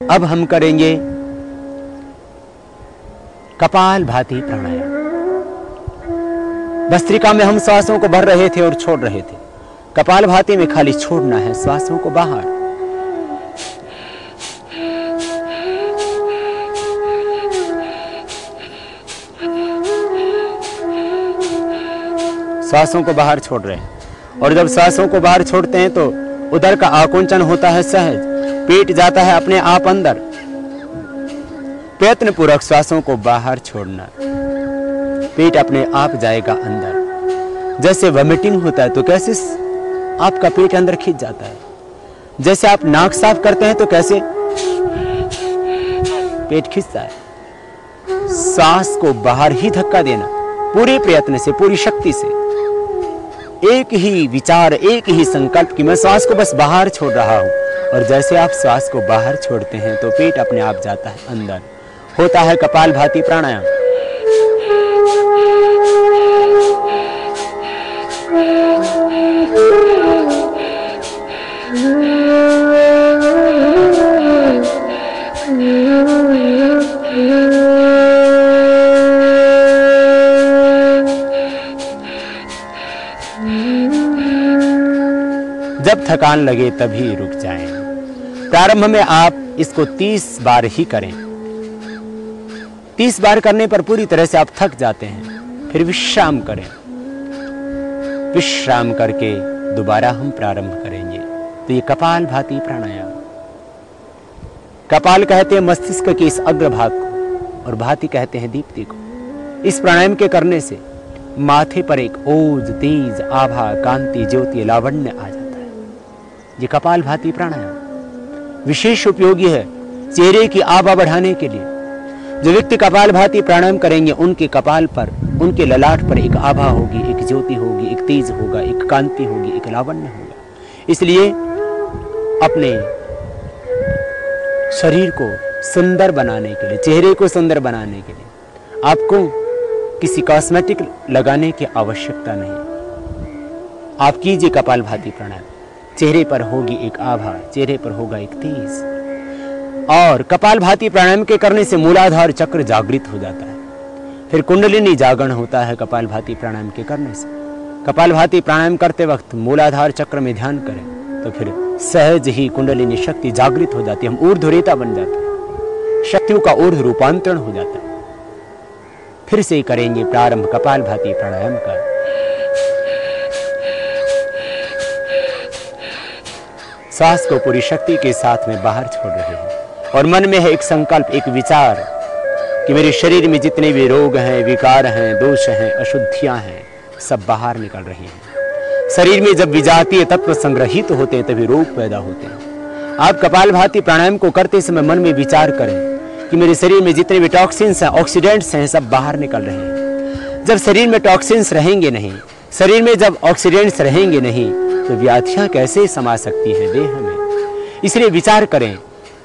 अब हम करेंगे कपाल भाती प्राणायाम। भस्त्रिका में हम श्वासों को भर रहे थे और छोड़ रहे थे। कपाल भाती में खाली छोड़ना है श्वासों को बाहर। श्वासों को बाहर छोड़ रहे हैं और जब श्वासों को बाहर छोड़ते हैं तो उदर का आकुंचन होता है सहज, पेट जाता है अपने आप अंदर। प्रयत्न पूर्वक श्वासों को बाहर छोड़ना, पेट अपने आप जाएगा अंदर। जैसे वॉमिटिंग होता है तो कैसे आपका पेट अंदर खींच जाता है, जैसे आप नाक साफ करते हैं तो कैसे पेट खींचता है। सांस को बाहर ही धक्का देना, पूरे प्रयत्न से, पूरी शक्ति से। एक ही विचार, एक ही संकल्प कि मैं श्वास को बस बाहर छोड़ रहा हूं। और जैसे आप श्वास को बाहर छोड़ते हैं तो पेट अपने आप जाता है अंदर। होता है कपाल भाती प्राणायाम। जब थकान लगे तभी रुक जाएं। प्रारंभ में आप इसको 30 बार ही करें। 30 बार करने पर पूरी तरह से आप थक जाते हैं, फिर विश्राम करें। विश्राम करके दोबारा हम प्रारंभ करेंगे। तो ये कपाल भाती प्राणायाम। कपाल कहते हैं मस्तिष्क के इस अग्रभाग को और भाती कहते हैं दीप्ति को। इस प्राणायाम के करने से माथे पर एक ओज, तेज, आभा, कांति, ज्योति, लावण्य आ जाता है। ये कपाल भाती प्राणायाम विशेष उपयोगी है चेहरे की आभा बढ़ाने के लिए। जो व्यक्ति कपाल भाती प्राणायाम करेंगे उनके कपाल पर, उनके ललाट पर एक आभा होगी, एक ज्योति होगी, एक तेज होगा, एक कांति होगी, एक लावण्य होगा। इसलिए अपने शरीर को सुंदर बनाने के लिए, चेहरे को सुंदर बनाने के लिए आपको किसी कॉस्मेटिक लगाने की आवश्यकता नहीं। आप कीजिए कपाल भाती प्राणायाम। चेहरे पर होगी एक आभा, चेहरे पर होगा एक तेज। और कपाल भाती प्राणायाम के करने से मूलाधार चक्र जागृत हो जाता है। फिर कुंडलिनी जागरण होता है कपाल भाती प्राणायाम के करने से। कपाल भाती प्राणायाम करते वक्त मूलाधार चक्र में ध्यान करें तो फिर सहज ही कुंडलिनी शक्ति जागृत हो जाती है। हम ऊर्ध्वरेता बन जाते हैं, शक्तियों का ऊर्ध्व रूपांतरण हो जाता है। फिर से करेंगे प्रारंभ कपाल भाती प्राणायाम का। श्वास को पूरी शक्ति के साथ में बाहर छोड़ रहे हैं और मन में है एक संकल्प, एक विचार कि मेरे शरीर में जितने भी रोग हैं, विकार हैं, दोष हैं, अशुद्धियां हैं, सब बाहर निकल रही हैं। शरीर में जब विजातीय तत्व संग्रहित होते हैं तभी रोग पैदा होते हैं। आप कपाल भाती प्राणायाम को करते समय मन में विचार करें कि मेरे शरीर में जितने भी टॉक्सिन्स हैं, ऑक्सीडेंट्स हैं, सब बाहर निकल रहे हैं। जब शरीर में टॉक्सिन्स रहेंगे नहीं, शरीर में जब ऑक्सीडेंट्स रहेंगे नहीं तो व्याधियां कैसे समा सकती हैं देह में। इसलिए विचार करें,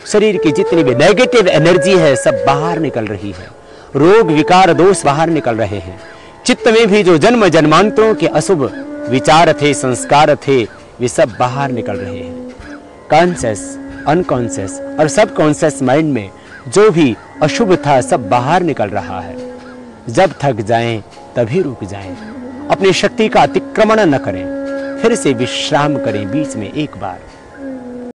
शरीर की जितनी भी नेगेटिव एनर्जी है सब बाहर निकल रही है। रोग, विकार, दोष बाहर निकल रहे हैं। चित्त में भी जो जन्म जन्मांतरों के अशुभ विचार थे, संस्कार थे, वे सब बाहर निकल रहे हैं। कॉन्शियस, अनकॉन्शियस और सब कॉन्शियस माइंड में जो भी अशुभ था सब बाहर निकल रहा है। जब थक जाएं तभी रुक जाएं। अपनी शक्ति का अतिक्रमण न करें। फिर से विश्राम करें बीच में एक बार।